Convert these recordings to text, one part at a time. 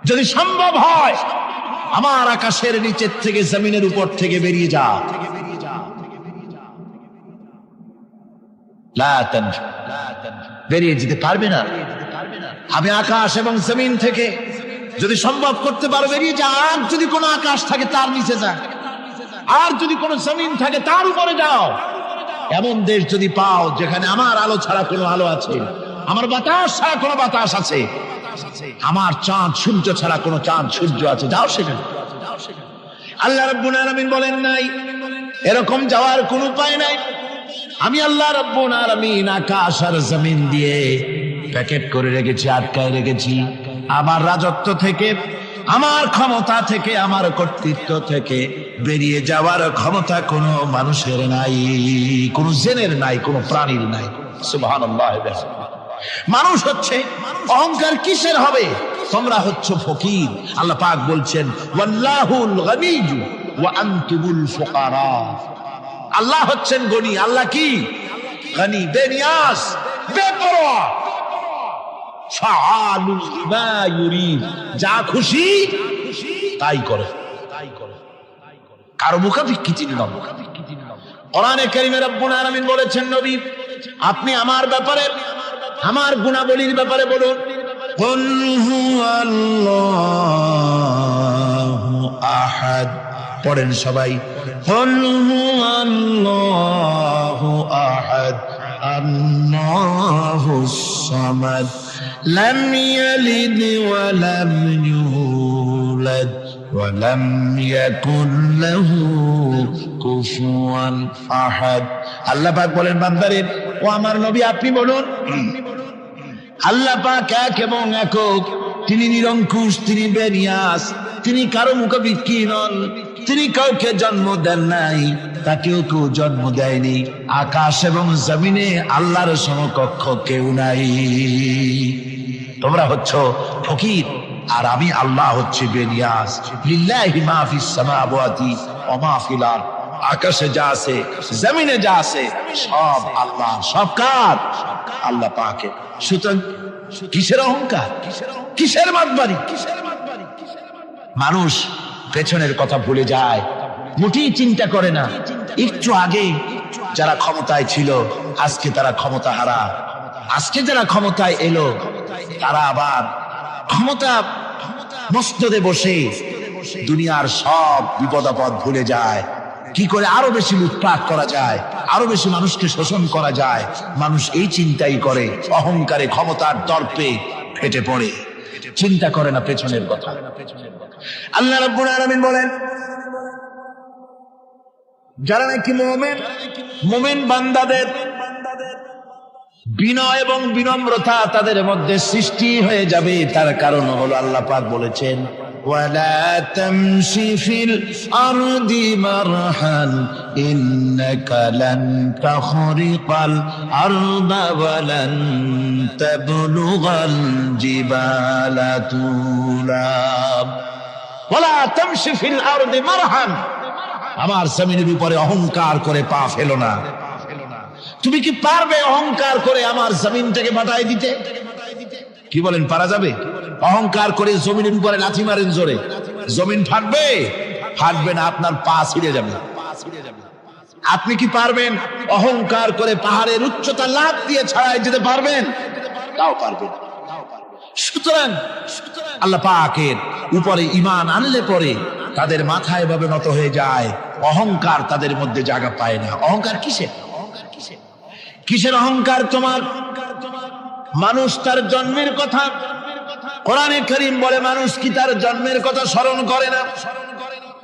যদি সম্ভব হয় আমার আকাশের নিচের থেকে জমিনের উপর থেকে বেরিয়ে যা, বেরিয়ে যেতে পারবে না। আমি আকাশ এবং জমিন থেকে যদি সম্ভব করতে পারো বেরিয়ে যা। আর যদি কোনো আকাশ থাকে তার নিচে যা, আর যদি কোনো জমিন থাকে তার উপরে যাও। এমন দেশ যদি পাও যেখানে আমার আলো ছাড়া কোনো আলো আছে, আমার বাতাস ছাড়া কোনো বাতাস আছে, আমার চাঁদ সূর্য ছাড়া কোনো চাঁদ সূর্য আছে, যাও সেখানে। আল্লাহ রাব্বুল আলামিন বলেন নাই এরকম যাওয়ার কোনো উপায় নাই। আমি আল্লাহ রাব্বুল আলামিন আকাশ আর জমিন দিয়ে প্যাকেট করে রেখেছি, আটকায় রেখেছি। আমার রাজত্ব থেকে, আমার ক্ষমতা থেকে, আমার কর্তৃত্ব থেকে বেরিয়ে যাওয়ার ক্ষমতা কোনো মানুষের নাই, কোনো জিনের নাই, কোনো প্রাণীর নাই। সুবহানাল্লাহ। মানুষ হচ্ছে অহংকার কিসের হবে? তোমরা হচ্ছে ফকির। আল্লাহ পাক বলছেন ওয়াল্লাহুল গনিয়্যু ওয়া আনতুমুল ফুকারা। আল্লাহ হচ্ছেন গনি। আল্লাহ কি? গনি, বেনিয়াজ, বেপরোয়া। ফাআলুল লিমা ইউরিদ, যা খুশি তাই করে, কারো মুখাপেক্ষী তিনি নন। কোরআনে কারীমে রব্বুল আলামিন বলেছেন নবী আপনি আমার ব্যাপারে, আমার গুণাবলীর ব্যাপারে বলুন। কুল হুয়াল্লাহু আহাদ, পড়েন সবাই। কুল হুয়াল্লাহু আহাদ আল্লাহুস সামাদ লাম ইয়ালিদ ওয়া লাম ইউলাদ ওয়া লাম ইয়াকুন লাহু কুফুয়ান আহাদ। আল্লাহ পাক বলেন বান্দারে, ও আমার নবী আপনি বলুন আল্লাহ পাক এক এবং একক, তিনি নিরঙ্কুশ, তিনি বেনিয়াস, তিনি কারো মুখাপেক্ষী নন, তিনি কাউকে জন্ম দেন নাই, তাকেও কেউ জন্ম দেয়নি। আকাশ এবং জমিনে আল্লাহর সমকক্ষ কেউ নাই। তোমরা হচ্ছ ফকির আর আমি আল্লাহ হচ্ছে বেনিয়াস। লিল্লাহি মা ফিস সামাওয়াতি ওয়া মা ফিল আরদ, আকাশে যা আছে জমিনে যা আছে সব আল্লাহ, সব কার? আল্লাহ পাকের। সুতরাং কিসের অহংকার, কিসের মাতবাড়ি? মানুষ পেছনের কথা ভুলে যায়, মোটেই চিন্তা করে না। একটু আগে যারা ক্ষমতায় ছিল আজকে তারা ক্ষমতা হারা, আজকে যারা ক্ষমতায় এলো তারা আবার ক্ষমতা মস্তদে বসে দুনিয়ার সব বিপদ আপদ ভুলে যায়। কি করে আরো বেশি লুটপাট করা যায়, আরো বেশি মানুষকে শোষণ করা যায়, মানুষ এই চিন্তাই করে। অহংকারে, ক্ষমতার দর্পে ফেটে পড়ে, চিন্তা করে না পেছনের কথা। আল্লাহ রাব্বুল আলামিন বলেন যারা নাকি মুমিন বান্দাদের বিনয় এবং বিনম্রতা তাদের মধ্যে সৃষ্টি হয়ে যাবে, তার কারণ হলো আল্লাহ পাক বলেছেন ওয়ালা তামশি ফিল আরদি মারহান ইন্নাকা লান তাখরিকাল আরদা ওয়া লান তাবলুগাল জিবালা তুলা। ওয়ালা তামশি ফিল আরদি মারহান, আমার জমিনের উপরে অহংকার করে পা ফেলো না। তুমি কি পারবে অহংকার করে আমার জমিনটাকে ফাটাই দিতে? কি বলেন, পারা যাবে? অহংকার করে জমিনের উপরে লাথি মারেন জোরে, জমিন ফাটবে? ফাটবে না, আপনার পা ছিঁড়ে যাবে। আপনি কি পারবেন অহংকার করে পাহাড়ের উচ্চতা লাফ দিয়ে ছাড়াই যেতে পারবেন? তাও পারবেন। সুতরাং আল্লাহ পাকের উপরে ঈমান আনলে পরে তাদের মাথা এভাবে নত হয়ে যায়, অহংকার তাদের মধ্যে জায়গা পায় না। অহংকার কিসের? কিসের অহংকার তোমার? মানুষ তার জন্মের কথা, কোরআনে কারীম বলে মানুষ কি তার জন্মের কথা স্মরণ করে না?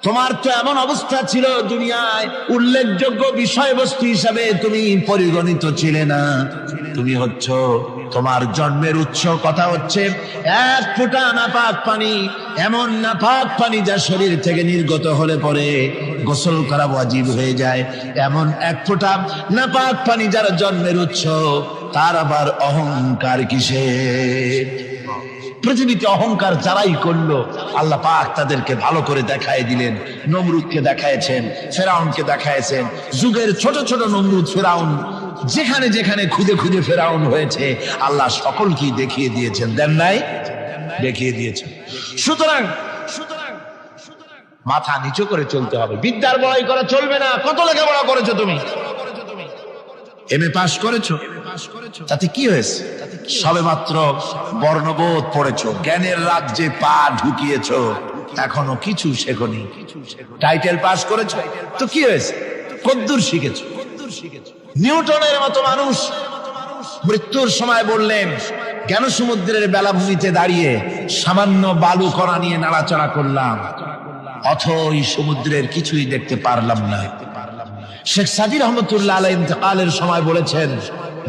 তোমার তো এমন অবস্থা ছিল দুনিয়ায় উল্লেখযোগ্য বিষয়বস্তু হিসাবে তুমি পরিগণিত ছিলে না। তুমি হচ্ছ, তোমার জন্মের উৎস কথা হচ্ছে এক ফোঁটা নাপাক পানি, এমন নাপাক পানি যা শরীর থেকে নির্গত হলে পরে গোসল করা ওয়াজিব হয়ে যায়। এমন এক ফোঁটা নাপাক পানি যার জন্মের উৎস, তার আবার অহংকার কিসের? পৃথিবীতে অহংকার যারাই করলো আল্লাহ পাক তাদেরকে ভালো করে দেখায় দিলেন। নমরুদকে দেখায়ছেন, ফেরাউনকে দেখায়ছেন, যুগের ছোট ছোট নমরুদ ফেরাউন যেখানে যেখানে খুদে খুদে ফেরাউন হয়েছে আল্লাহ সকলকেই দেখিয়ে দিয়েছেন, দেন নাই? দেখিয়ে দিয়েছেন। সুতরাং মাথা নিচু করে চলতে হবে, বিদ্যার বড়াই করা চলবে না। কত লেখাপড়া করেছো তুমি? এমএ পাস করেছো, তাতে কি হয়েছে? সবে মাত্র বর্ণবোধ পড়েছো, জ্ঞানের রাজ্যে পা ঢুকিয়েছো, এখনো কিছু শেখনি। টাইটেল পাস করেছো, তো কি হয়েছে? কদ্দুর শিখেছো? নিউটনের মতো মানুষ মৃত্যুর সময় বললেন, জ্ঞান সমুদ্রের বেলাভূমিতে দাঁড়িয়ে সামান্য বালু কণা নিয়ে নাড়াচাড়া করলাম, অথই সমুদ্রের কিছুই দেখতে পারলাম না। শেখ সাদি রহমতুল্লাহ আলাইহি ইন্তেকালের সময় বলেছেন,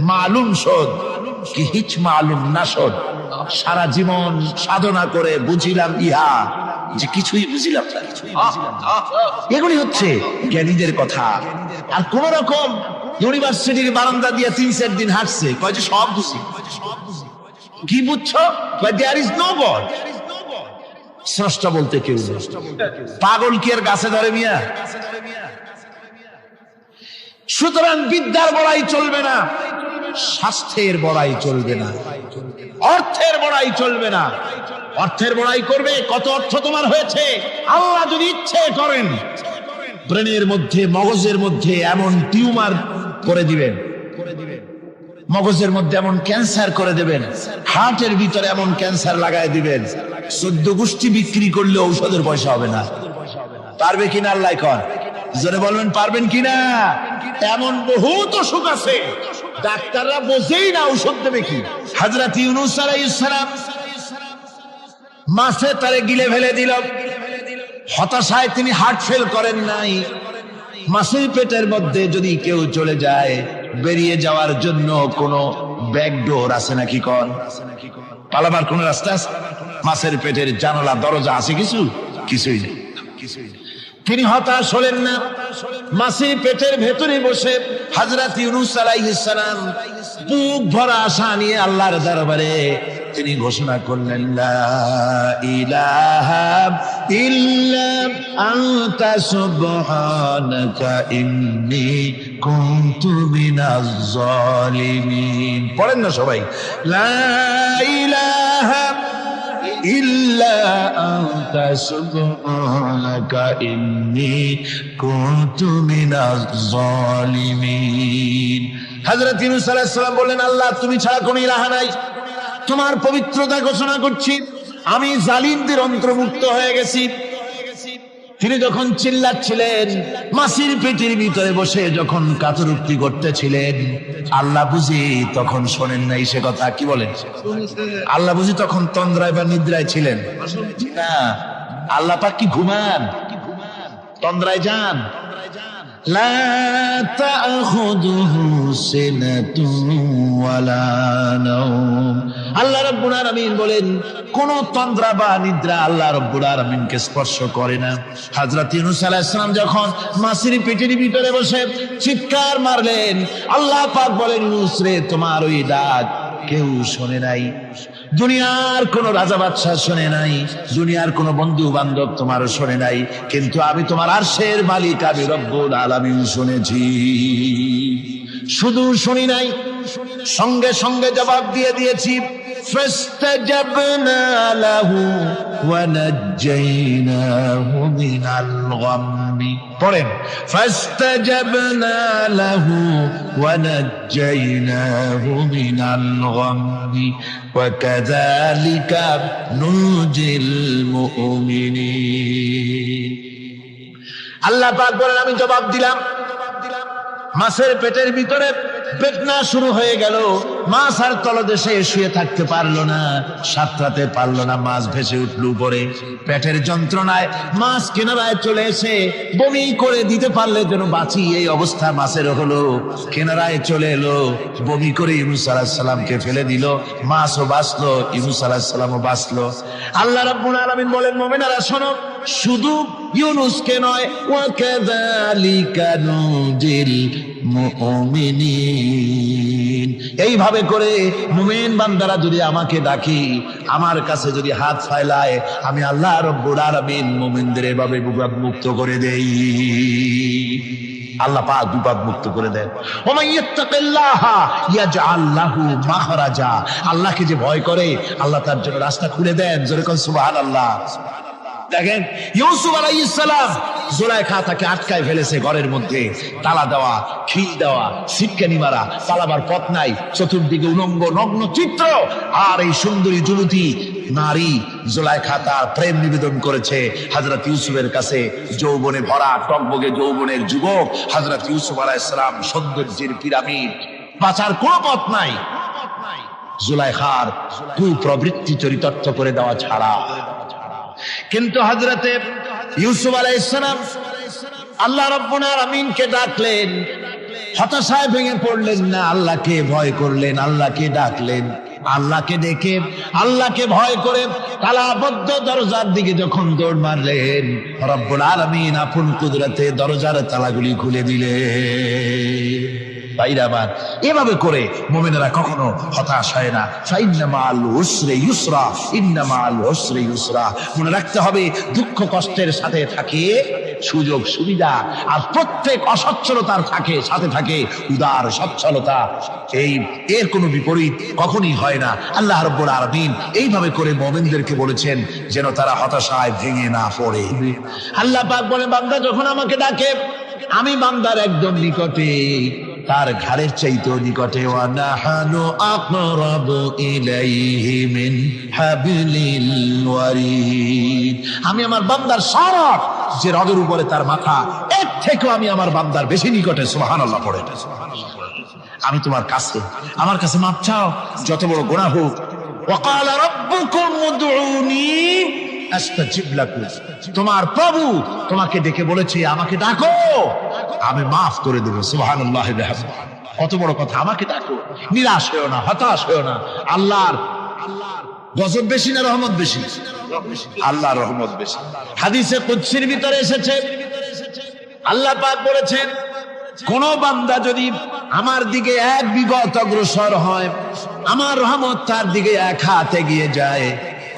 মালুম শোধ কি হিচ মালুম না শোধ, সারা জীবন সাধনা করে বুঝিলাম ইহা, যে কিছুই বুঝিলাম না। এগুলি হচ্ছে জ্ঞানীদের কথা। আর কোন রকম ইউনিভার্সিটির বারান্দা দিয়ে 3-4 দিন হাঁটছে, কয় যে সব বুঝি। কি বুঝছো? There is no God. স্রষ্টা বলতে কেউ নেই। পাগল কি আর গাছে ধরে মিয়া? সুতরাং বিদ্যার বড়াই চলবে না, স্বাস্থ্যের বড়াই চলবে না, অর্থের বড়াই চলবে না। অর্থের বড়াই করবে, কত অর্থ তোমার হয়েছে? আল্লাহ যদি ইচ্ছে করেন ব্রেনের মধ্যে, মগজের মধ্যে এমন টিউমার করে দিবেন, মগজের মধ্যে এমন ক্যান্সার করে দেবেন, হার্টের ভিতরে এমন ক্যান্সার লাগায় দিবেন, 14 গোষ্ঠী বিক্রি করলে ঔষধের পয়সা হবে না। পারবে কিনা আল্লাহ কর, জোরে বলবেন পারবেন কিনা? এমন বহুত অসুখ আছে ডাক্তাররা বোঝেই না ঔষধ দেবে কি। হযরত ইউনূস আলাইহিস সালাম মাছে তারে গিলে ফেলে দিল, হতাশায় তিনি হার্ট ফেল করেন নাই। মাছের পেটের মধ্যে যদি কেউ চলে যায়, বেরিয়ে যাওয়ার জন্য কোন ব্যাকডোর আছে নাকি? কোন পালাবার কোন রাস্তা আছে? মাছের পেটের জানালা দরজা আছে কিছু? কিছুই নেই। তিনি হতাশ হলেন না, মাছের পেটের ভেতরে বসে হযরত ইউনূস আলাইহিস সালাম বুক ভরা আশা নিয়ে আল্লাহর দরবারে তিনি ঘোষণা করলেন, লা ইলাহা ইল্লা আনতা সুবহানাকা ইন্নী কুনতু মিনাজ জালিমিন। পড়েন না সবাই, লা ইলাহা ইল্লা আনতা সুবহানাকা ইন্নী কুনতু মিনাজ জালিমিন। হযরত ইউনূস আলাইহিস সালাম বললেন, আল্লাহ তুমি ছাড়া কোনো ইলাহ নাই, তোমার পবিত্রতা ঘোষণা করছি, আমি জালিমদের অন্তর্ভুক্ত হয়ে গেছি। তিনি যখন চিল্লাচ্ছিলেন, মাছির পেটের ভিতরে বসে যখন কাতরুক্তি করতেছিলেন, আল্লাহ বুঝি তখন শোনেন নাই সে কথা? কি বলেন? আল্লাহ বুঝি তখন তন্দ্রায় বা নিদ্রায় ছিলেন না? আল্লাহ পাক কি ঘুমান? তন্দ্রায় যান? লা তাখুযুহু সিনাতুন ওয়ালা নাওম। আল্লাহ রাব্বুল আলামিন বলেন, কোন তন্দ্রা বা নিদ্রা আল্লাহ রাব্বুল আলামিনকে স্পর্শ করে না। হযরত ইউনূস আলাইহিস সালাম যখন মাছের পেটের ভিতরে বসে চিৎকার মারলেন, আল্লাহ পাক বলেন, ইউনূস রে, তোমার ওই ডাক কেউ শোনে নাই, দুনিয়ার কোন রাজা বাদশাহ শোনে নাই, দুনিয়ার কোন বন্ধু বান্ধব তোমারও শোনে নাই, কিন্তু আমি তোমার আরশের মালিক, আমি রব্বুল আলামিন শুনেছি। শুধু শুনি নাই, সঙ্গে সঙ্গে জবাব দিয়ে দিয়েছি। ফাস্তাজাবনা লাহু ওয়া নাজ্জাইনাহু মিনাল গাম্মি। পড়েন, ফাস্তাজাবনা লাহু ওয়া নাজ্জাইনাহু মিনাল গাম্মি ওয়া কাযালিকা নুনজিল মুমিনিন। আল্লাহ পাক বলেন, আমি জবাব দিলাম। মাছের পেটের ভিতরে বেদনা শুরু হয়ে গেল, মাছ আর তলদেশে শুয়ে থাকতে পারলো না, সাঁতরাতে পারলো না, মাছ ভেসে উঠলো উপরে। পেটের যন্ত্রণায় মাছ কিনারায় চলে এসে বমি করে দিতে পারলে যেন বাঁচি, এই অবস্থা মাছের হলো। কিনারায় চলে এলো, বমি করে ইউনূস আলাইহিস সালামকে ফেলে দিল, মাছও বাঁচলো, ইউনূস আলাইহিস সালামও বাঁচলো। আল্লাহ রাব্বুল আলামিন বলেন, মুমিনেরা শোনো, শুধু ইউনূসকে নয়, ওয়া কাযালিকা নুনজিল মুমিনিন। এইভাবে করে মুমিন বান্দারা যদি আমাকে ডাকি, আমার কাছে যদি হাত ফাইলায়, আমি আল্লাহ রাব্বুল আলামিন মুমিনদের এভাবে মুক্ত করে দেই। আল্লাহ পাক বিপদ মুক্ত করে দেন। ওয়া মান ইয়াত্তাকিল্লাহা ইয়াজআল লাহু মাখরাজা, আল্লাহকে যে ভয় করে আল্লাহ তার জন্য রাস্তা খুলে দেন। জোরে কোন সুবহানাল্লাহ। দেখেন ইউসুফ আলাইহিস সালাম, জুলাইখা তাকে আটকায় ফেলেছে ঘরের মধ্যে, তালা দেওয়া, খিল দেওয়া, সিটকানি মারা, পালাবার পথ নাই, চতুর্দিকে উলঙ্গ নগ্ন চিত্র। আর এই সুন্দরী যুবতী নারী জুলাইখা তার প্রেম নিবেদন করেছে হযরত ইউসুফের কাছে। যৌবনে ভরা টকবগে যৌবনের যুবক হযরত ইউসুফ আলাইহিস সালাম, সৌন্দর্যের পিরামিড, বাঁচার কোনো পথ নাই জুলাইখার কুপ্রবৃত্তি চরিতার্থ করে দেওয়া ছাড়া। কিন্তু হযরতে ইউসুফ আলাইহিস সালাম আল্লাহ রাব্বুল আলামিনকে ডাকলেন, হতাশায় ভেঙে পড়লেন না, আল্লাহকে ভয় করলেন, আল্লাহকে ডাকলেন। আল্লাহকে ডেকে আল্লাহকে ভয় করে তালাবদ্ধ দরজার দিকে যখন দৌড় মারলেন, রব্বুল আলামিন আপন কুদরতে দরজার তালাগুলি খুলে দিলেন। ভাইরা আমার, এভাবে করে মুমিনেরা কখনো হতাশ হয় না। ফাইন্না মাআল উসরি ইউসরা, ইন্না মাআল উসরি ইউসরা। মনে রাখতে হবে, দুঃখ কষ্টের সাথে থাকে সুযোগ সুবিধা, আর প্রত্যেক অসচ্ছলতার সাথে থাকে উদার সচ্ছলতা। এর কোনো বিপরীত কখনই হয় না। আল্লাহ রাব্বুল আলামিন এইভাবে করে মুমিনদেরকে বলেছেন যেন তারা হতাশায় ভেঙে না পড়ে। আল্লাহ পাক বলেন, বান্দা যখন আমাকে ডাকে আমি বান্দার একদম নিকটে, তার ঘাড়ের চাইতেও নিকটে। ওয়া নাহানু আকরাবু ইলাইহি মিন হাবলিল ওয়ারিদ। আমি আমার বান্দার সারাত যে রগের উপরে তার মাথা, এর থেকেও আমি আমার বান্দার বেশি নিকটে। সুবহানাল্লাহ পড়ে। আমি তোমার কাছে, আমার কাছে মাপ চাও, যত বড় গুনাহ হোক। ওয়া ক্বালা রাব্বুকুম উদউনি আস্তাজিব লাকুম। তোমার প্রভু তোমাকে ডেকে বলেছে আমাকে ডাকো, আমি মাফ করে দেব। সুবহানাল্লাহ। কত বড় কথা, আমাকে ডাকো, নিরাশ হয়েও না, হতাশ হয়েও না। আল্লাহর গজব বেশি না রহমত বেশি? আল্লাহর রহমত বেশি। হাদিসে কুদসির ভিতরে এসেছে, আল্লাহ পাক বলেছেন, কোন বান্দা যদি আমার দিকে এক বিগত অগ্রসর হয়, আমার রহমত তার দিকে এক হাত এগিয়ে যায়।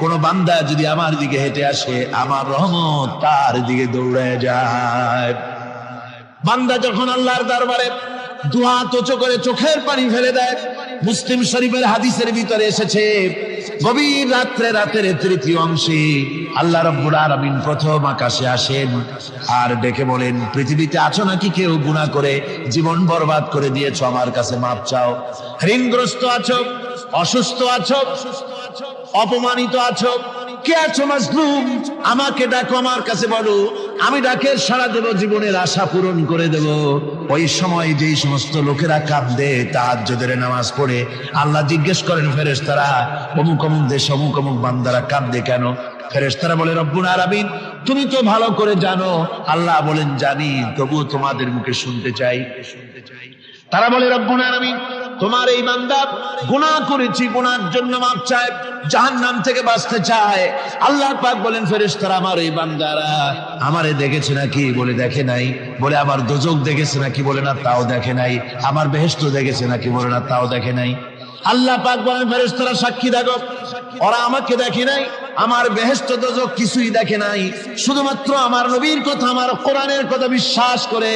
কোন বান্দা যদি আমার দিকে হেঁটে আসে, আমার রহমত তার দিকে দৌড়ে যায়। বান্দা যখন আল্লাহর দরবারে দুহাত উঁচু করে চোখের পানি ফেলে দেয়, মুসলিম শরীফের হাদিসের ভিতরে এসেছে, গভীর রাত্রে, রাতের তৃতীয় অংশে আল্লাহ রাব্বুল আলামিন প্রথম আকাশে আসেন আর ডেকে বলেন, পৃথিবীতে আছো নাকি কেউ গুনাহ করে জীবন বরবাদ করে দিয়েছো, আমার কাছে মাপ চাও। ঋণগ্রস্ত আছো, অসুস্থ আছো, অপমানিত আছো, কে আছো মাজলুম, আমাকে ডাকো, আমার কাছে বলো, আমি ডাকে সাড়া দেব, জীবনের আশা পূরণ করে দেব। ওই সময় যেই সমস্ত লোকেরা কাঁদে তাহাজ্জুদের নামাজ পড়ে, আল্লাহ জিজ্ঞেস করেন ফেরেশতারা, অমুক অমুক দেশ অমুক অমুক বান্দারা কাঁদে কেন? ফেরেশতারা বলে, রব্বুল আলামিন তুমি তো ভালো করে জানো। আল্লাহ বলেন, জানি, তবুও তোমাদের মুখে শুনতে চাই। তারা বলে, রব্বুল আলামিন তোমার এই বান্দা গুনাহ করেছি, গুনার জন্য মাপ চায়, জাহান্নাম থেকে বাঁচতে চায়। আল্লাহ পাক বলেন, ফেরেশতারা আমার এই বান্দারা আমারে দেখেছে নাকি? বলে দেখে নাই। বলে আমার দোজখ দেখেছে নাকি? বলে না, তাও দেখে নাই। আমার বেহেশত দেখেছে নাকি? বলে না, তাও দেখে নাই। আল্লাহ পাক বলেন, ফেরেশতারা সাক্ষী থাকো, ওরা আমাকে দেখে নাই, আমার বেহেশত দোজখ কিছুই দেখে নাই, শুধুমাত্র আমার নবীর কথা, আমার কোরআনের কথা বিশ্বাস করে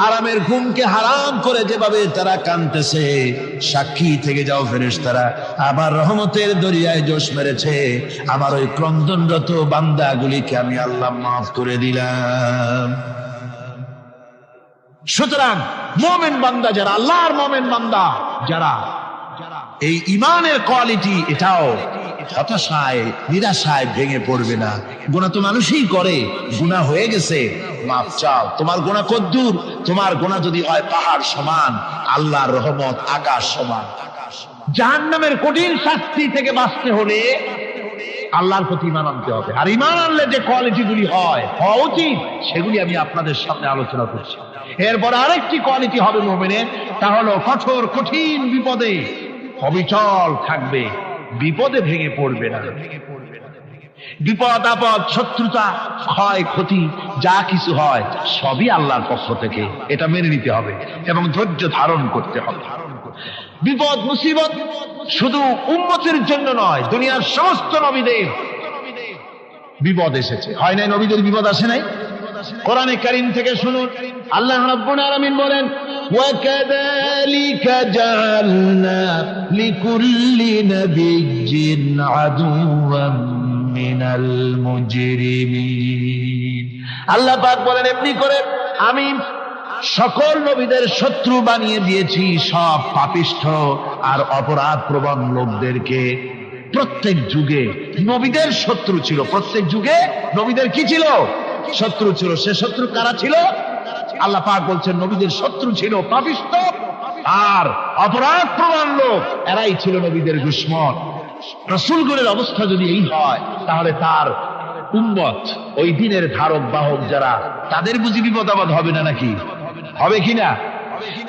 আরামের ঘুমকে হারাম করে যেভাবে তারা কাঁদতেছে, সাক্ষী থেকে যাও ফেরেশতারা, আমার রহমতের দরিয়ায় জোশ মেরেছে, আমার ওই ক্রন্দনরত বান্দাগুলিকে আমি আল্লাহ মাফ করে দিলাম। সুতরাং মুমিন বান্দা যারা, আল্লাহর মুমিন বান্দা যারা, এই ইমানের কোয়ালিটি, এটাও হতাশায় নিরাশায় ভেঙে পড়বে না। গুনাহ তো মানুষই করে, গুনাহ হয়ে গেছে, মাফ চাও। তোমার গুনাহ কদ্দুর? তোমার গুনাহ যদি হয় পাহাড় সমান, আল্লাহর রহমত আকাশ সমান। জাহান্নামের কঠিন শাস্তি থেকে বাঁচতে হলে আল্লাহর প্রতি ঈমান আনতে হবে। আর ঈমান আনলে যে কোয়ালিটি গুলি হওয়া উচিত, সেগুলি আমি আপনাদের সামনে আলোচনা করছি। এরপর আরেকটি কোয়ালিটি হবে মুমিনের, তা হলো কঠোর কঠিন বিপদে অবিচল থাকবে, বিপদে ভেঙে পড়বে না। বিপদ আপদ, শত্রুতা, ক্ষয় ক্ষতি যা কিছু হয় সবই আল্লাহর পক্ষ থেকে, এটা মেনে নিতে হবে এবং ধৈর্য ধারণ করতে হবে। বিপদ মুসিবত শুধু উম্মতের জন্য নয়, দুনিয়ার সমস্ত নবীদের বিপদ এসেছে, হয় নাই? নবীদের বিপদ আসে নাই? কোরআনে কারীম থেকে শুনুন, আল্লাহ রাব্বুল আলামিন বলেন, ওয়াকাযালিকা জাআলনা লিকুল্লি নাবিয়্যিন আদুওয়াম মিনাল মুজরিমিন। আল্লাহ পাক বলেন, এমনি করে আমি সকল নবীদের শত্রু বানিয়ে দিয়েছি, সব পাপিষ্ঠ আর অপরাধ প্রবণ লোকদেরকে। প্রত্যেক যুগে নবীদের শত্রু ছিল, প্রত্যেক যুগে নবীদের কি ছিল? শত্রু ছিল। সে শত্রু কারা ছিল? আল্লাহ পাক বলছেন নবীদের শত্রু ছিল পাপিষ্ঠ আর অপরাধ প্রবণ লোক, এরাই ছিল নবীদের দুশমন। রাসূলগণের অবস্থা যদি এই হয়, তাহলে তার উম্মত, ওই দিনের ধারক বাহক যারা, তাদের বুঝি বিপদ আপদ হবে না? নাকি হবে কিনা?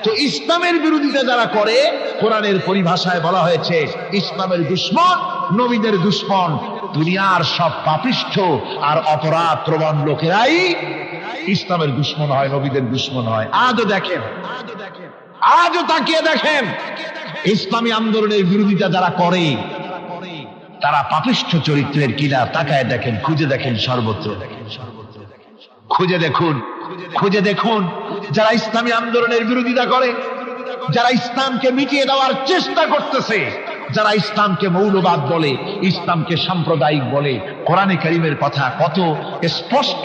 তো ইসলামের বিরোধিতা যারা করে, কোরআনের পরিভাষায় বলা হয়েছে ইসলামের দুশমন, নবীদের দুশমন। দুনিয়ার সব পাপিষ্ঠ আর অপরাধ প্রবণ লোকেরাই ইসলামের দুশমন হয়, নবীদের দুশমন হয়। আজও দেখেন, আজও তাকিয়ে দেখেন, ইসলামী আন্দোলনের বিরোধিতা যারা করে তারা পাপিষ্ঠ চরিত্রের কিনা তাকায় দেখেন, খুঁজে দেখেন, সর্বত্র খুঁজে দেখুন, খুঁজে দেখুন। যারা ইসলামী আন্দোলনের বিরোধিতা করে, যারা ইসলামকে মিটিয়ে দেওয়ার চেষ্টা করতেছে, যারা ইসলামকে মৌলবাদ বলে, ইসলামকে সাম্প্রদায়িক বলে, কোরআনে কারীমের কথা কত স্পষ্ট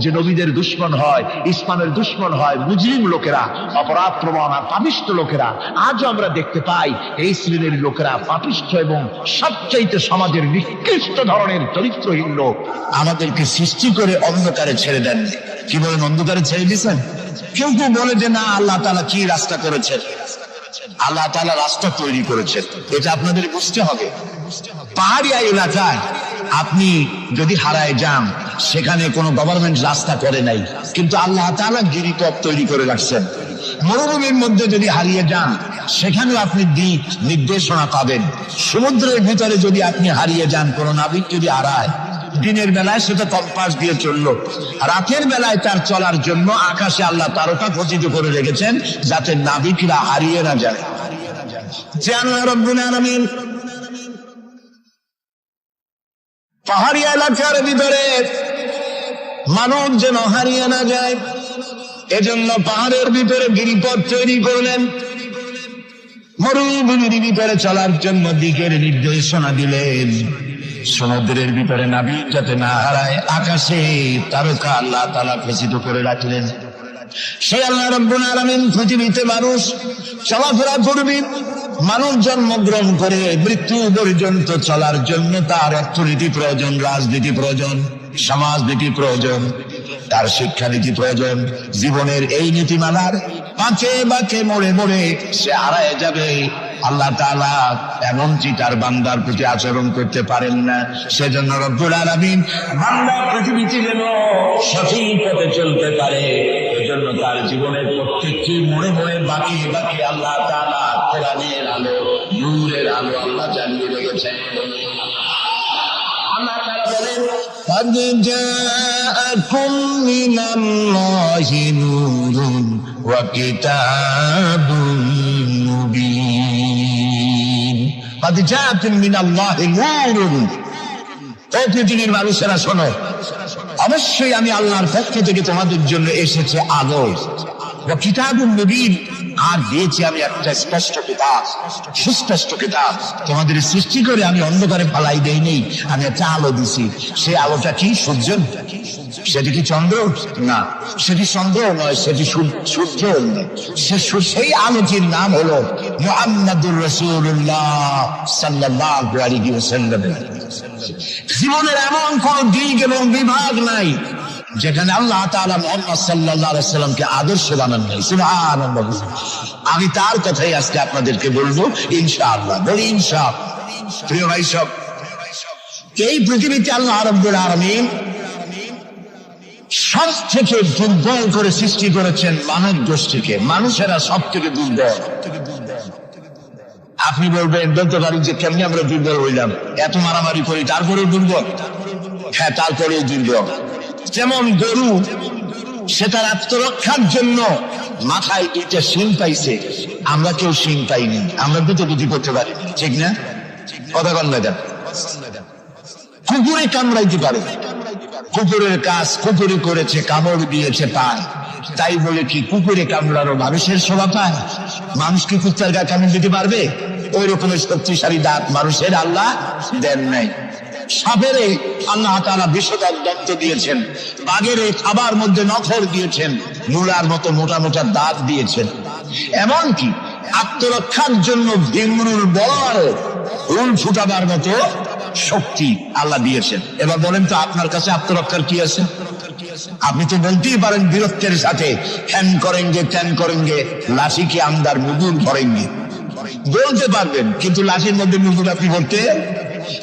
যে নবীদের দুশমন হয়, ইসলামের দুশমন হয় মুজরিম লোকেরা, অপরাধ প্রবণ আর পাপিষ্ঠ লোকেরা। আজও আমরা দেখতে পাই এই শ্রেণীর লোকেরা পাপিষ্ঠ এবং সবচাইতে সমাজের নিকৃষ্ট ধরনের চরিত্রহীন লোক। আমাদেরকে সৃষ্টি করে অন্ধকারে ছেড়ে দেন। কি বলেন? অন্ধকারে ছেড়ে দিয়েছেন। কেউ কেউ বলে যে না, আল্লাহ তাআলা কি রাস্তা করেছেন? আল্লাহ তাআলা রাস্তা তৈরি করেছেন, এটা আপনাদের বুঝতে হবে। পাহাড়ি এলাকায় আপনি যদি হারায় যান, সেখানে কোনো গভর্নমেন্ট রাস্তা করে নাই, কিন্তু আল্লাহ তাআলা গিরিপথ তৈরি করে রাখছেন। মরুভূমির মধ্যে যদি হারিয়ে যান, সেখানেও আপনি দিক নির্দেশনা পাবেন। সমুদ্রের ভিতরে যদি আপনি হারিয়ে যান, কোনো নাবিক যদি হারায়, দিনের বেলায় সেটা কম্পাস দিয়ে চললো, রাতের বেলায় তার চলার জন্য আকাশে আল্লাহ তারকা খচিত করে রেখেছেন, যাতে নাবিকরা হারিয়ে না যায়। যে আল্লাহ রাব্বুল আলামিন পাহাড়ি এলাকার ভিতরে মানুষ যেন হারিয়ে না যায়, এজন্য পাহাড়ের ভিতরে গিরিপথ তৈরি করলেন। মরুভূমির ভিতরে চলার জন্য দিকের নির্দেশনা দিলেন। সমুদ্রের ভিতরে নাবিক যাতে না হারায়, আকাশে তারকা আল্লাহ তাআলা খচিত করে রাখলেন। সেই আল্লাহ রাব্বুল আলামিন পৃথিবীতে মানুষ চলাফেরা করবে, মানুষ জন্মগ্রহণ করে মৃত্যু পর্যন্ত চলার জন্য তার অর্থনীতি প্রয়োজন, রাজনীতি প্রয়োজন, সমাজনীতি প্রয়োজন, তার শিক্ষানীতি প্রয়োজন। জীবনের এই নীতিমালার বাঁকে বাঁকে মোড়ে মোড়ে সে হারায় যাবে। আল্লাহ তাআলা এমনকি তার বান্দার প্রতি আচরণ করতে পারেন না। সেজন্য রব্বুল আলামিন বান্দা পৃথিবীতে যেন সঠিক পথে চলতে পারে, এজন্য তার জীবনের প্রত্যেকটি মোড়ে মোড়ে বাঁকে বাঁকে আল্লাহ তাআলা কোরআনের আলো, নূরের আলো আল্লাহ জ্বালিয়ে রেখেছেন। আল্লাহ তাআলা বলেন, قد جاءكم من الله نور وكتاب مبين قد جاءكم من الله نور। ও পৃথিবীর মানুষেরা শোনো, অবশ্যই আমি আল্লাহর পক্ষ থেকে তোমাদের জন্য এসেছে আলো, ওয়া কিতাবুম মুবিন, আর দিয়েছি আমি একটা স্পষ্ট কিতাব, সুস্পষ্ট কিতাব। তোমাদের সৃষ্টি করে আমি অন্ধকারে ফালাই দেইনি, আমি একটা আলো দিছি। সেই আলোটা কি? সূর্য? সেটি কি চন্দ্র? না, সেটি চন্দ্র নয়, সেটি সূর্য নয়। সেই আলোটির নাম হলো মুহাম্মাদুর রাসূলুল্লাহ সাল্লাল্লাহু আলাইহি ওয়াসাল্লাম। জীবনের এমন কোন দিক এবং বিভাগ নাই যেখানে আল্লাহ তাআলা মুহাম্মদ সাল্লাল্লাহু আলাইহি ওয়াসাল্লামকে আদর্শ বানান নাই। সুবহানাল্লাহ। আমি তার কথাই আজকে আপনাদেরকে বলবো ইনশাআল্লাহ। বলি ইনশাআল্লাহ। প্রিয় ভাই সব, এই পৃথিবীতে আল্লাহ রাব্বুল আলামিন সব থেকে দুর্বল করে সৃষ্টি করেছেন মানব গোষ্ঠীকে। মানুষেরা সব থেকে দুর্বল। আপনি বলবেন, বলতে পারি যে কেমনি আমরা দুর্বল হইলাম, এত মারামারি করি তারপরেও দুর্বল? হ্যাঁ, তারপরেও দুর্বল। যেমন গরু, সে তার আত্মরক্ষার জন্য মাথায় দুইটা শিং পাইছে, আমরা কেউ শিং পাইনি, আমরা দুটো বুদ্ধি করতে পারি, ঠিক না? কথা বল না। কুকুরে কামড়াইতে পারে, কুকুরের কাজ কুকুরে করেছে, কামড় দিয়েছে পায়, তাই বলে কি কুকুরে কামড়ানো মানুষের শোভা পায়? মানুষ কি কুত্তার গায়ে কামড় দিতে পারবে? ওই রকমের শক্তিশালী দাঁত মানুষের আল্লাহ দেন নাই। সাপের আল্লাহ তাআলা বিষধর দন্ত দিয়েছেন, বাঘের খাবার মধ্যে নখর দিয়েছেন, মূলার মতো মোটা মোটা দাঁত দিয়েছেন। এমনকি আত্মরক্ষার জন্য ভিমরুল বড় রুল ফুটাবার মতো শক্তি আল্লাহ দিয়েছেন। এবার বলেন তো আপনার কাছে আত্মরক্ষার কি আছে? আপনি তো বলতেই পারেন বীরত্বের সাথে, হ্যান করেঙ্গে ত্যান করেঙ্গে, লাঠি কি আমদার মুদুর ভরেঙ্গে, বলতে পারবেন, কিন্তু লাঠির মধ্যে মুদুর আপনি বলতে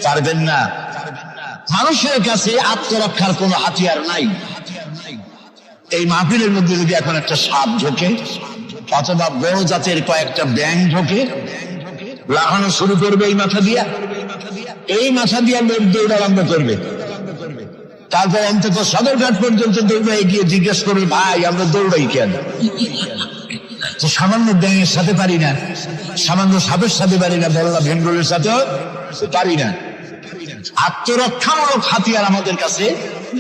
পারবেন না। মানুষের কাছে আত্মরক্ষার কোনো হাতিয়ার নাই। এই মাহফিলের মধ্যে যদি এখন একটা সাপ ঢোকে অথবা বড় জাতের কয়েকটা ব্যাঙ ঢোকে, লাগানো শুরু করবে এই মাথা দিয়া, এই মাথা দিয়া লোক দৌড় আরম্ভ করবে। তারপর অন্তত সদরঘাট পর্যন্ত দৌড়ে গিয়ে জিজ্ঞেস করবে, ভাই আমরা দৌড়াই কেন? তো সামান্য ব্যাঙের সাথে পারি না, সামান্য সাপের সাথে পারি না, বল্লা ভেন্ডলের সাথেও পারি না। আত্মরক্ষামূলক হাতিয়ার আমাদের কাছে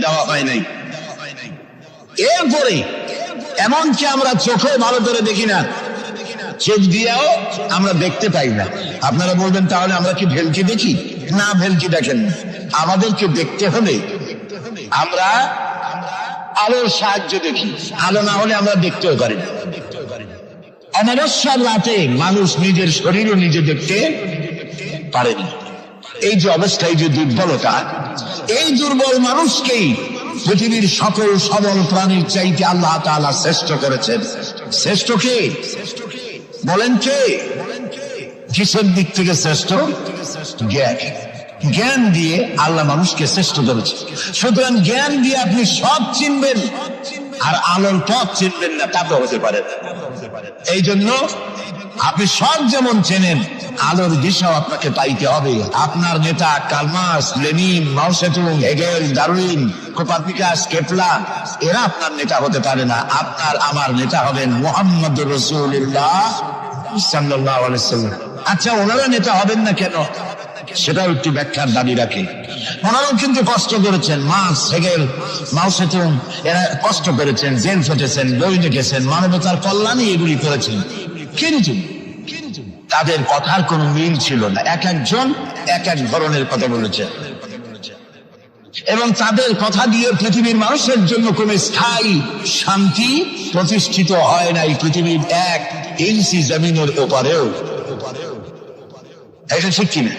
দেওয়া হয় নাই। এরপরে এমনকি আমরা চোখে ভালো করে দেখি না, চোখ দিয়েও আমরা দেখতে পাই না। আপনারা বলবেন তাহলে আমরা কি ভেলকি দেখি? না, ভেলকি দেখেন না। আমাদেরকে দেখতে হলে আমরা আলোর সাহায্য দেখি, আলো না হলে আমরা দেখতেও পারি না। অমাবস্যার রাতে মানুষ নিজের শরীরও নিজে দেখতে পারেনি। এই যে অবস্থা, এই যে দুর্বলতা, এই দুর্বল মানুষকেই পৃথিবীর সকল সবল প্রাণীর চাইতে আল্লাহ তাআলা শ্রেষ্ঠ করেছেন। শ্রেষ্ঠ কে বলেন? কে? কিসের দিক থেকে শ্রেষ্ঠ? জ্ঞান। জ্ঞান দিয়ে আল্লাহ মানুষকে শ্রেষ্ঠ করেছে। সুতরাং জ্ঞান দিয়ে আপনি সব চিনবেন, আর আলোর পথ চিনবেন না, তা তো হতে পারে না। এই জন্য আপনি সব যেমন চেনেন, আলোর দিশাও আপনাকে পাইতে হবে। আপনার নেতা Karl Marx, Lenin, Mao Tsetung, Hegel, Darwin, Copernicus, Kepler, এরা আপনার নেতা হতে পারে না। আপনার আমার নেতা হবেন মুহাম্মদুর রাসূলুল্লাহ সাল্লাল্লাহু আলাইহি ওয়াসাল্লাম। আচ্ছা, ওনারা নেতা হবেন না কেন? সেটাও একটু ব্যাখ্যার দাবি রাখে। ওনারাও কিন্তু কষ্ট করেছেন, মার্কস, হেগেল, মাও সেতুং, এরা কষ্ট করেছেন, জেল খেটেছেন, বই লিখেছেন, মানবতার কল্যাণে এগুলি করেছেন। কিন্তু তাদের কথার কোনো মিল ছিল না। এক একজন এক এক ধরনের কথা বলেছেন, এবং তাদের কথা দিয়ে পৃথিবীর মানুষের জন্য কোন স্থায়ী শান্তি প্রতিষ্ঠিত হয় নাই পৃথিবীর এক ইঞ্চি জমিনের ওপারেও। এটা ঠিক কিনা?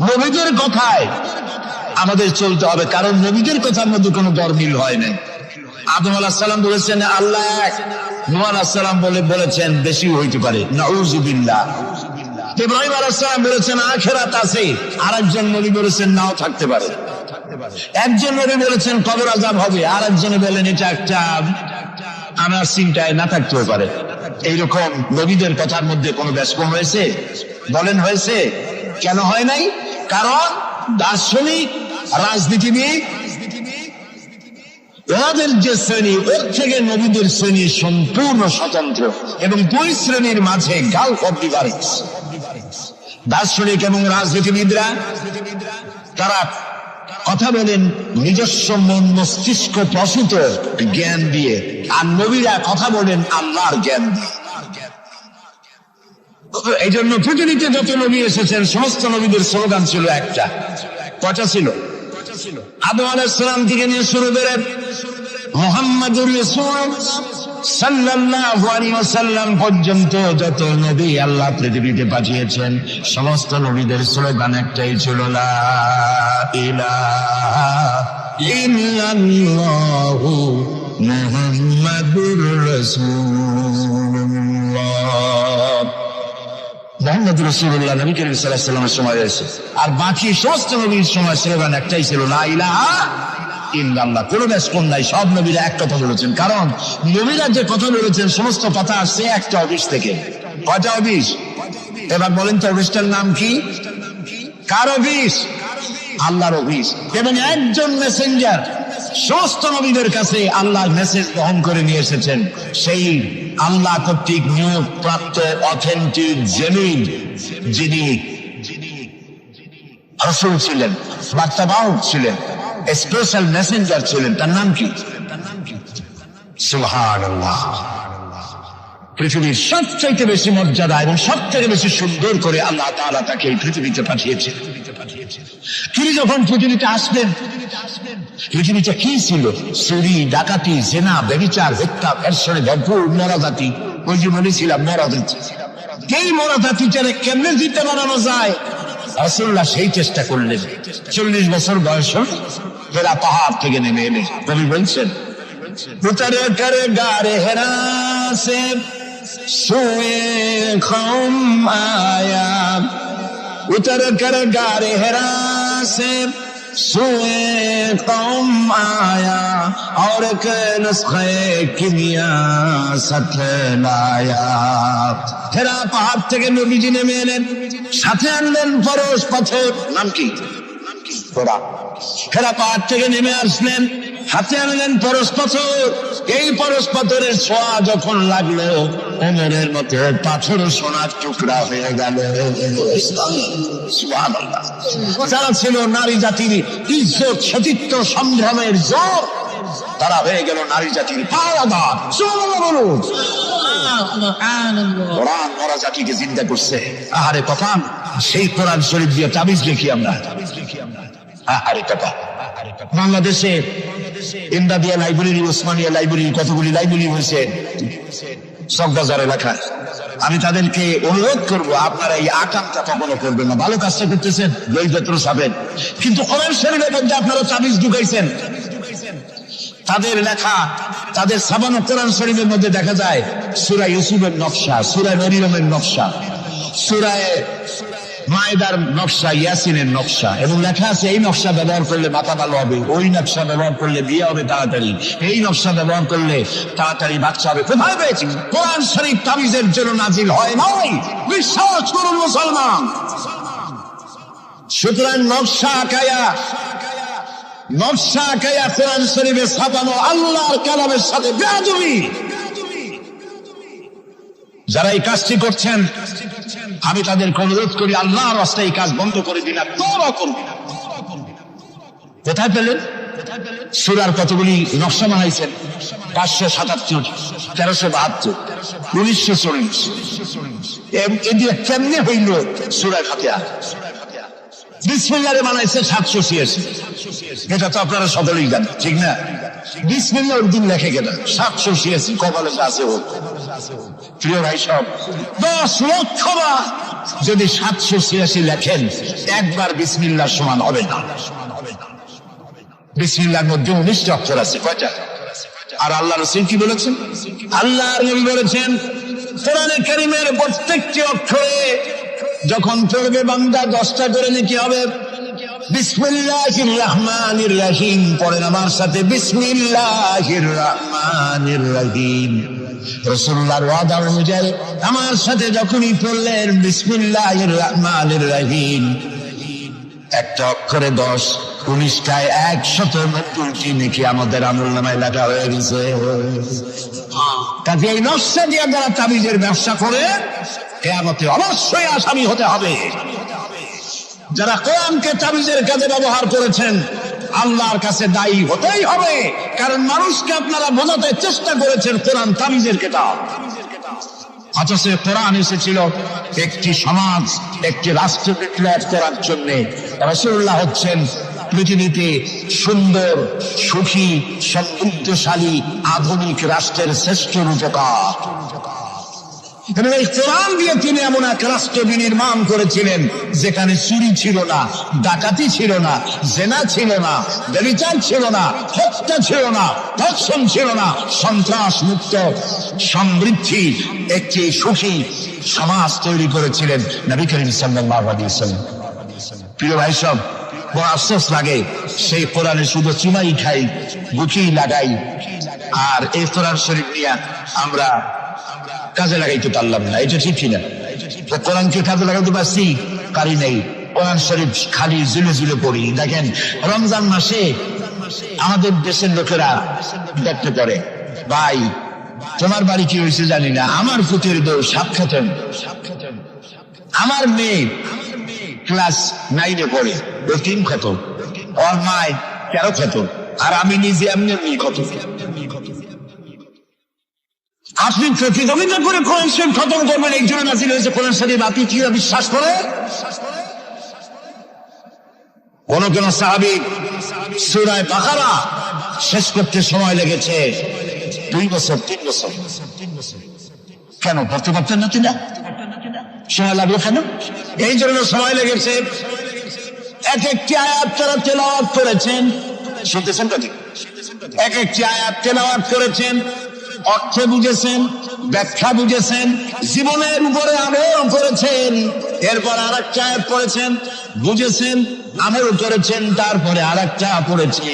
নবীদের কথায় আমাদের চলতে হবে, কারণ নবীদের কথার মধ্যে কোনো দরমিল হয় নাই। আদম আলাইহিস সালাম বলেছেন আল্লাহ এক, নূহ আলাইহিস সালাম বলেছেন বেশি হইতে পারে, নাউযুবিল্লাহ। ইব্রাহিম আলাইহিস সালাম বলেছেন আখিরাত আছে, আরেকজন নবী বলেছেন নাও থাকতে পারে। একজন নবী বলেছেন কবর আযাব হবে, আর একজনে বলেন এটা একটা আমার চিন্তায় না থাকতেও পারে। এইরকম নবীদের কথার মধ্যে কোনো ব্যস্কম হয়েছে? বলেন হয়েছে? কেন হয় নাই? কারণ দার্শনিক, রাজনীতিবিদ, ওদের যে শ্রেণী, ওর থেকে নবীদের শ্রেণী সম্পূর্ণ স্বতন্ত্র, এবং দুই শ্রেণীর মাঝে গালফ অফ ডিফারেন্স। দার্শনিক এবং রাজনীতিবিদরা তারা কথা বলেন নিজস্ব মন মস্তিষ্ক প্রসূত জ্ঞান দিয়ে, আর নবীরা কথা বলেন আল্লাহর জ্ঞান দিয়ে। এই জন্য পৃথিবীতে যত নবী এসেছেন সমস্ত নবীদের স্লোগান ছিল একটা। কয়টা ছিল? আদম আলাইহিস সালাম থেকে নিয়ে শুরু করে মুহাম্মাদুর রাসূল সাল্লাল্লাহু আলাইহি ওয়াসাল্লাম পর্যন্ত যত নবী আল্লাহ পৃথিবীতে পাঠিয়েছেন সমস্ত নবীদের স্লোগান একটাই ছিল, লা ইলাহা ইল্লাল্লাহু মুহাম্মাদুর রাসূলুল্লাহ। মুহাম্মদুর রাসূলুল্লাহ নবী করিম সাল্লাল্লাহু আলাইহি ওয়াসাল্লামের সময় রয়েছে, আর বাকি সমস্ত নবীর সময় স্লোগান একটাই ছিল, লা ইলাহা ইল্লাল্লাহ। কোনো ব্যাসকম নাই, সব নবীরা এক কথা বলেছেন। কারণ নবীরা যে কথা বলেছেন সমস্ত কথা আসছে একটা অফিস থেকে। কয়টা অফিস? এবার বলেন তো অফিসটার নাম কি? কার অফিস? আল্লাহর অফিস। এবং একজন মেসেঞ্জার সমস্ত নবীদের কাছে আল্লাহর মেসেজ বহন করে নিয়ে এসেছেন, সেই আল্লাহ কর্তৃক নিয়োগ প্রাপ্ত অথেন্টিক জেনুইন যিনি রাসূল ছিলেন, বার্তাবাহক ছিলেন, স্পেশাল মেসেঞ্জার ছিলেন, তার নাম কি? সুবহানাল্লাহ। পৃথিবীর সবচাইতে বেশি মর্যাদা এবং সবথেকে বেশি সুন্দর করে আল্লাহ তাআলা তাকে এই পৃথিবীতে পাঠিয়েছেন। তিনি যখন পৃথিবীতে আসবেন, পৃথিবীতে কি ছিল? চুরি, ডাকাতি, জেনা, ব্যভিচার, হত্যা, ধর্ষণে ভরপুর নরজাতি। ওই যে বলেছিলাম নরজাতি, এই নরজাতিটারে কেমনে দিতে বানানো যায়, রাসূলুল্লাহ সেই চেষ্টা করলেন। 40 বছর বয়স হেরা পাহাড় থেকে নেমে এলেন। কবি বলছেন, উতরে করে গারে হেরা সে সোয়ে কওম আয়া, उतर कर गारे हेरा से सोए कौम आया और एक नुस्खे किमिया साथ लाया। হেরা পাহাড় থেকে নবীজি নেমে এলেন, সাথে আনলেন পরশ পাথর। নাম কি? ঘোড়া। হেরা পাহাড় থেকে নেমে আসলেন, হাতে আনলেন পরশ পাথর। এই পরশ পাথরের ছোঁয়া যখন লাগলো, ওমরের মতো পাথর সোনার টুকরা হয়ে গেল। সুবহানাল্লাহ। যারা ছিল নারী জাতির ইজ্জত, সতীত্ব, সংগ্রামের জোর, তারা হয়ে গেল নারী জাতির পাহারাদার। কোরআন মরা জাতিকে জিন্দা করছে। আহারে কপাল, সেই কোরআন শরীফ দিয়ে তাবিজ লিখি আমরা। আহারে কপাল। বাংলাদেশে ইমদাদিয়া লাইব্রেরি, ওসমানিয়া লাইব্রেরি, কতগুলি লাইব্রেরি হয়েছে চকবাজার এলাকায়। আমি তাদেরকে অনুরোধ করব, আপনারা এই আকামটা কখনো করবেন না। ভালো কাজটা করতেছেন, বইপত্র ছাপেন, কিন্তু কোরআন শরীফের মধ্যে আপনারা তাবিজ ঢুকাইছেন। তাদের লেখা, তাদের ছাপানো কোরআন শরীফের মধ্যে দেখা যায় সূরা ইউসুফের নকশা, সূরা মরিয়মের নকশা, সূরা মায়েদার নকশা, ইয়াসিনের নকশা, এবং লেখা আছে এই নকশা ব্যবহার করলে মাথা ভালো হবে, ওই নকশা ব্যবহার করলে বিয়ে হবে তাড়াতাড়ি, এই নকশা ব্যবহার করলে তাড়াতাড়ি বাচ্চা হবে। কোথায় পেয়েছি? কোরআন শরীফ তাবিজের জন্য নাজিল হয় নাই, বিশ্বাস করুন মুসলমান। সুতরাং নকশা আঁকায়া কোরআন শরীফে ছাপানো আল্লাহর কালামের সাথে বেয়াদবি। যারা এই কাজটি করছেন, আমি তাদেরকে অনুরোধ করি, আল্লাহর রাস্তায় এই কাজ বন্ধ করে দিন, তওবা করুন। কোথায় পেলেন? সূরার কতগুলি নকশা বানাইছেন, 577, 1372, 1940। এদিকে কেমনে হইল সূরা ফাতিহা? বিসমিল্লাহ বানাইছে 786। এটা তো আপনারা সকলেই জানেন, ঠিক না? বিসমিল্লাহ উর্দু লেখে কেন? 786 কপালে আছে। প্রিয় ভাই সব, 10 লক্ষ বার যদি 786 লেখেন, একবার বিসমিল্লাহ সমান হবে না। বিসমিল্লাহর মধ্যে 19টা অক্ষর আছে। কয়টা? আর আল্লাহ রাসূল কি বলেছেন? আল্লাহর নবী বলেছেন, কোরআনে কারীমের প্রত্যেকটি অক্ষরে যখন পড়বে বান্দা 10টা করে নেকি হবে। বিসমিল্লাহির রহমানির রহিম পড়েন আমার সাথে, বিসমিল্লাহির রহমানির রহিম। রাসূলুল্লাহর ওয়াদা অনুযায়ী আমার সাথে যখনই পড়লেন বিসমিল্লাহির রহমানির রহিম, একটা অক্ষরে 10, 19টায় 190টি নেকি আমাদের আমলনামায় লেখা হয়ে গেছে। কাজে এই নকশা দিয়ে যারা তাবিজের ব্যবসা করে, কিয়ামতে অবশ্যই আসামি হতে হবে। যারা কোরআনকে তাবিজের কাজে ব্যবহার করেছেন, আল্লাহর কাছে দায়ী হতেই হবে। কারণ মানুষকে আপনারা বোঝাতে চেষ্টা করেছেন কোরআন তাবিজের কিতাব, অথচ কোরআন এসেছিল একটি সমাজ, একটি রাষ্ট্র বিপ্লব করার জন্য। রাসূলুল্লাহ হচ্ছেন পৃথিবীতে সুন্দর, সুখী, সমৃদ্ধশালী, আধুনিক রাষ্ট্রের শ্রেষ্ঠ রূপকার। এই কোরআন দিয়ে তিনি এমন এক রাষ্ট্র বিনির্মাণ করেছিলেন যেখানে চুরি ছিল না, ডাকাতি ছিল না, জেনা ছিল না, ব্যভিচার ছিল না, হত্যা ছিল না, ধর্ষণ ছিল না, সন্ত্রাস মুক্ত সমৃদ্ধি একটি সুখী সমাজ তৈরি করেছিলেন নবী করিম সাল্লাল্লাহু আলাইহি ওয়াসাল্লাম। প্রিয় ভাই সব, বড় আফসোস লাগে, সেই কোরআনে শুধু চিমাই খাই, গুটি লাগাই, আর এই কোরআন শরীফ নিয়ে আমরা কাজে লাগাইতে পারলাম না। এটা ঠিক কিনা? কোরআনকে কাজে লাগাইতে পারছি? পারি নাই। কোরআন শরীফ খালি জুলে জুলে পড়ি। দেখেন, রমজান মাসে আমাদের দেশের লোকেরা দেখতে পারে, ভাই তোমার বাড়ি কি হয়েছে জানি না, আমার পুতের বউ সাপ খেতেন, আমার মেয়ে ক্লাস 9-এ পড়ে, ও 3 খেত, ওর মায় 13 খতম, আর আমি নিজে এমনি খতম। আপনি প্রতিযোগিতা করে কোরআন শরীফ খতম করবেন, এই জন্য নাজিল হয়েছে কোরআন শরীফ। আপনি কি বিশ্বাস করে? কোন কোন সাহাবী সূরা বাকারা শেষ করতে সময় লেগেছে 2 বছর 3 বছর। কেন পড়তে পারতেন না তিনি? সময় লাগলো কেন? এই জন্য সময় লেগেছে। এক একটি আয়াত তারা তেলাওয়াত করেছেন, শুনতেছেন তো? এক একটি আয়াত তেলাওয়াত করেছেন, অর্থ বুঝেছেন, ব্যাখ্যা বুঝেছেন, জীবনের উপরে আমল করেছেন। এরপর আরেকটা আয়াত পড়েছেন, বুঝেছেন, আমল করেছেন, তারপরে আরেকটা পড়েছে।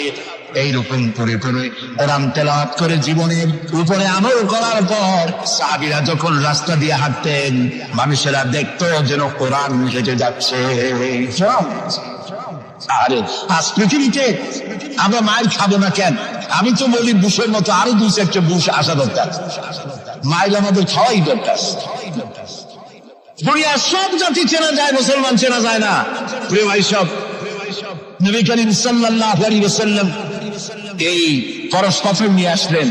এইরকম করে করে কোরআন তেলাওয়াত করে জীবনের উপরে আমল করার পর সাহাবীরা যখন রাস্তা দিয়ে হাঁটতেন, মানুষেরা দেখতো যেন কোরআন হেঁটে যাচ্ছে। আরে আজ পৃথিবীতে আমরা মাইল খাবো না কেন? আমি তো বলি বুশের মতো আরো 2-4টা বুশ আসা দরকার। মাইল আমাদের খাওয়াই দরকার। দুনিয়ার সব জাতি চেনা যায়, মুসলমান চেনা যায় না। প্রিয় ভাই সব, নবী করিম সাল্লাল্লাহু আলাইহি ওয়াসাল্লাম এই ফরজ পাথর নিয়ে আসলেন।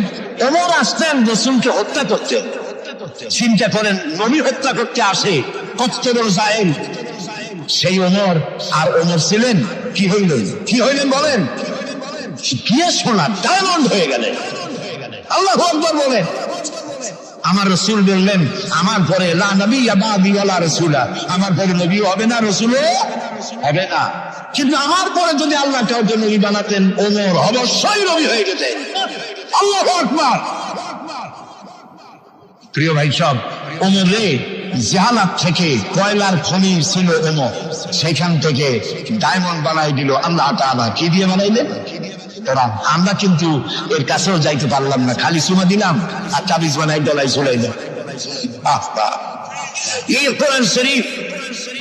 ওমর আসতেন রাসূলকে হত্যা করতে। চিন্তা করেন, নবী হত্যা করতে আসে কত বড় জায়েল। সেই ওমর আর ওমর ছিলেন কি হইলেন বলেন? গিয়ে সোনার ডায়মন্ড হয়ে গেলেন। আল্লাহু আকবার বলেন। আমার রাসূল বললেন, আমার পরে লা নবিয়্যা বা'দি ওয়ালা রাসূলা, আমার পরে নবী হবে না, রাসূলও হবে না। কিন্তু আমার পরে যদি আল্লাহ কাউকে নবী বানাতেন, ওমর অবশ্যই নবী হয়ে যেতেন। আল্লাহু আকবার। প্রিয় ভাই সব, ওমর রে জাহালাত থেকে কয়লার খনি ছিল ওমর, সেখান থেকে ডায়মন্ড বানাই দিল আল্লাহ তাআলা। কি দিয়ে বানাইলেন? কোরআন। আমরা কিন্তু এর কাছেও যাইতে পারলাম না, খালি চুমা দিলাম আর তাবিজ বানাই ডলাই চলাইলাম। এই কোরআন শরীফ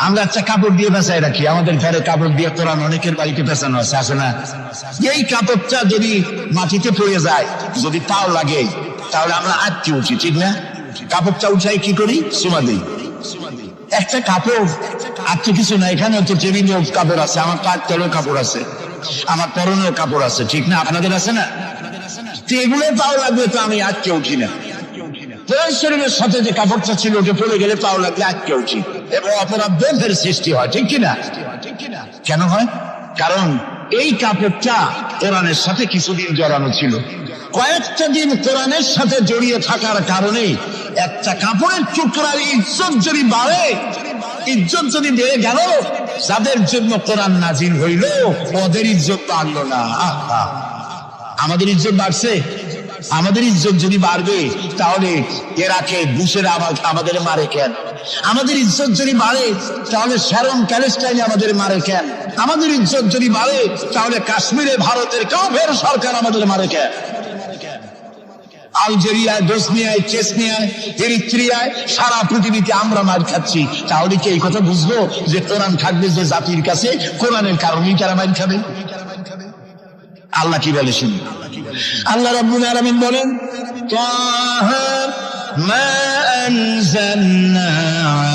আমরা একটা কাপড় দিয়ে পেঁচাই রাখি। আমাদের ঘরে কাপড় দিয়ে কোরআন অনেকের বাড়িতে পেঁচানো আছে, আছে না? এই কাপড়টা যদি মাটিতে পড়ে যায়, যদি তাও লাগে, তাহলে আমরা আটকে উঠি, ঠিক না? কাপড়টা উঠাই কি করি? চুমা দিই। একটা কাপড় আর তো কিছু না, এখানে তো টেবিলেও কাপড় আছে, আমার পায়ের তলেও কাপড় আছে, আমার পরনেও কাপড় আছে, ঠিক না? আপনাদের আছে না? এগুলো পাও লাগবে তো আমি আটকে উঠি না। কোরআন শরীফের সাথে যে কাপড়টা ছিল ওটা পড়ে গেলে পাও লাগলে আটকে উঠি, এবং অপরাধ বোধের সৃষ্টি হয়, ঠিক কিনা? কেন হয়? কারণ এই কাপড়টা কোরআনের সাথে কিছুদিন জড়ানো ছিল। কয়েকটা দিন কোরআনের সাথে জড়িয়ে থাকার কারণে একটা কাপড়ের টুকরার ইজ্জত যদি বাড়ে, ইজ্জত যদি বেড়ে গেল, যাদের জন্য কোরআন নাজিল হইল ওদের ইজ্জত বাড়লো না। আমাদের ইজ্জত বাড়ছে। আমাদের ইজ্জত যদি বাড়বে, তাহলে এরাকে বুশেরা আমাদের মারে কেন? আমাদের ইজ্জত যদি বাড়ে, তাহলে শ্যারন প্যালেস্টাইনে আমাদের মারে কেন? আমাদের ইজ্জত যদি বাড়ে, তাহলে কাশ্মীরে ভারতের কাফের সরকার আমাদের মারে কেন? আলজেরিয়ায়, বসনিয়ায়, চেচনিয়ায়, এরিত্রিয়ায়, সারা পৃথিবীতে আমরা মার খাচ্ছি। তাহলে কি এই কথা বুঝবো যে কোরআন থাকবে যে জাতির কাছে, কোরআনের কারণেই তারা মার খাবে? আল্লাহ কি বলে শুনি। আল্লাহ রাব্বুল আলামিন বলেন, তাহা মা আনজালনা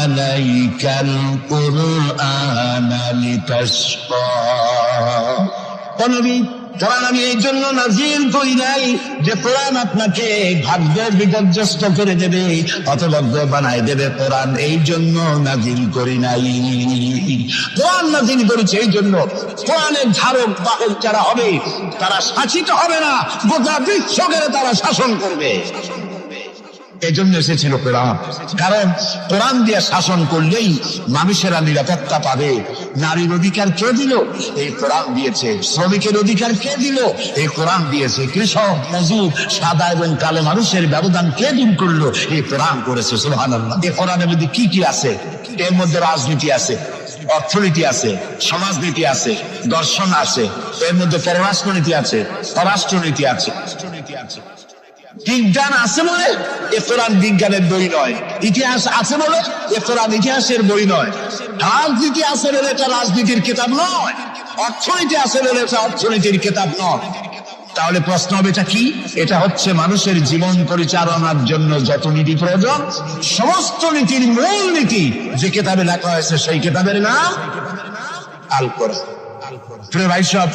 আলাইকাল কুরআনা লিতাশকা। কোরআন আমি এই জন্য নাজিল করি নাই যে কোরআন আপনাকে ভাগ্য বিপর্যস্ত করে দেবে, হতভাগ্য বানায় দেবে। কোরআন এই জন্য নাজিল করি নাই। কোরআন নাজিল করেছে এই জন্য কোরআনের ধারক বাহক যারা হবে তারা শাসিত হবে না, গোটা বিশ্বকে তারা শাসন করবে। এই জন্য এসেছিল কোরআন। কারণ কোরআন দিয়ে শাসন করলেই মানুষেরা নিরাপত্তা পাবে। নারীর অধিকার কে দিল? এই কোরআন দিয়েছে। শ্রমিকের অধিকার কে দিল? এই কোরআন দিয়েছে। কৃষক, মজুর, সাদা এবং কালো মানুষের ব্যবধান কে দূর করলো? এই কোরআন করেছে। সুবহানাল্লাহ। এই কোরআনের মধ্যে কি কি আছে? এর মধ্যে রাজনীতি আছে, অর্থনীতি আছে, সমাজনীতি আছে, দর্শন আছে, এর মধ্যে পররাষ্ট্রনীতি আছে, পররাষ্ট্রনীতি আছে। বিজ্ঞান আছে বলে এ কোরআন বিজ্ঞানের বই নয়। ইতিহাস আছে বলে এ কোরআন ইতিহাসের বই নয়। রাজনীতি আছে বলে এটা রাজনীতির কিতাব নয়। অর্থনীতি আছে বলে এটা অর্থনীতির কিতাব নয়। তাহলে প্রশ্ন হবে এটা কি? এটা হচ্ছে মানুষের জীবন পরিচালনার জন্য যত নীতি প্রয়োজন, সমস্ত নীতির মূল নীতি যে কিতাবে লেখা হয়েছে সেই কিতাবের নাম আল কোরআন। প্রিয় ভাই সব,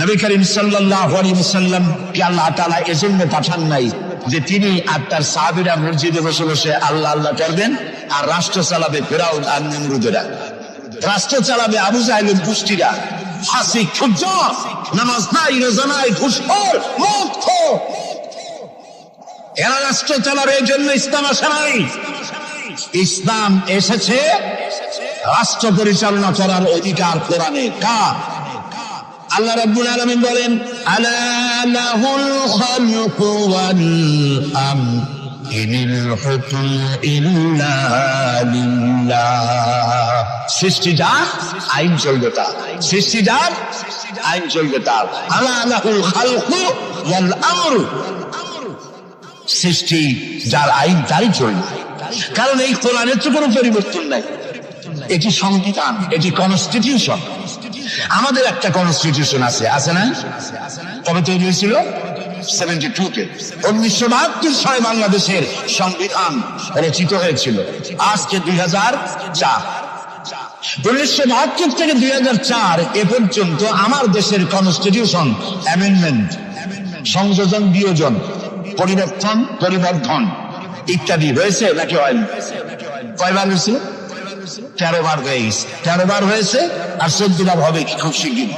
নবী করিম সাল্লাল্লাহু আলাইহি ওয়াসাল্লাম কে আল্লাহ তাআলা এজন্য পাঠান নাই যে তিনি আর তার সাহাবীরা মসজিদে বসে বসে আল্লাহ আল্লাহ করবেন আর রাষ্ট্র চালাবে ফেরাউন আর নমরুদেরা, রাষ্ট্র চালাবে আবু জাহেলের গোষ্ঠীরা, ফাসিক ফুজ্জার, নামাজ নাই, রোজা নাই, ঘুষখোর, মদখোর, এরা রাষ্ট্র চালাবে। এই জন্য ইসলাম আসে নাই। ইসলাম এসেছে রাষ্ট্র পরিচালনা করার অধিকার কোরআনে কার? আল্লাহ রাব্বুল আলামিন বলেন, আলা লাহুল খালকু ওয়াল আমর ইনিল হুকমু ইল্লা লিল্লাহ। সৃষ্টি যার, আইন চলবে তার। সৃষ্টি যার, আইন চলবে তার। আলা লাহুল খালকু ওয়াল আমর, সৃষ্টি যার, আইন তারই চলবে। কারণ এই কোরআনের তো কোনো পরিবর্তন নাই। এটি সংবিধান, এটি কনস্টিটিউশন। আমাদের একটা কনস্টিটিউশন আছে, আছে না? কবে তৈরি হয়েছিল? 72-তে। 1972 সালে বাংলাদেশের সংবিধান রচিত হয়েছিল। আজকে 2004। 1972 থেকে 2004 এ পর্যন্ত আমার দেশের কনস্টিটিউশন অ্যামেন্ডমেন্ট, সংযোজন, বিয়োজন, পরিবর্তন, পরিবর্ধন ইত্যাদি হয়েছে নাকি হয়নি? কয়বার হয়েছে? 13 বার হয়ে গেছে। 13 বার হয়েছে আর 14 বার হবে খুব শিগগির।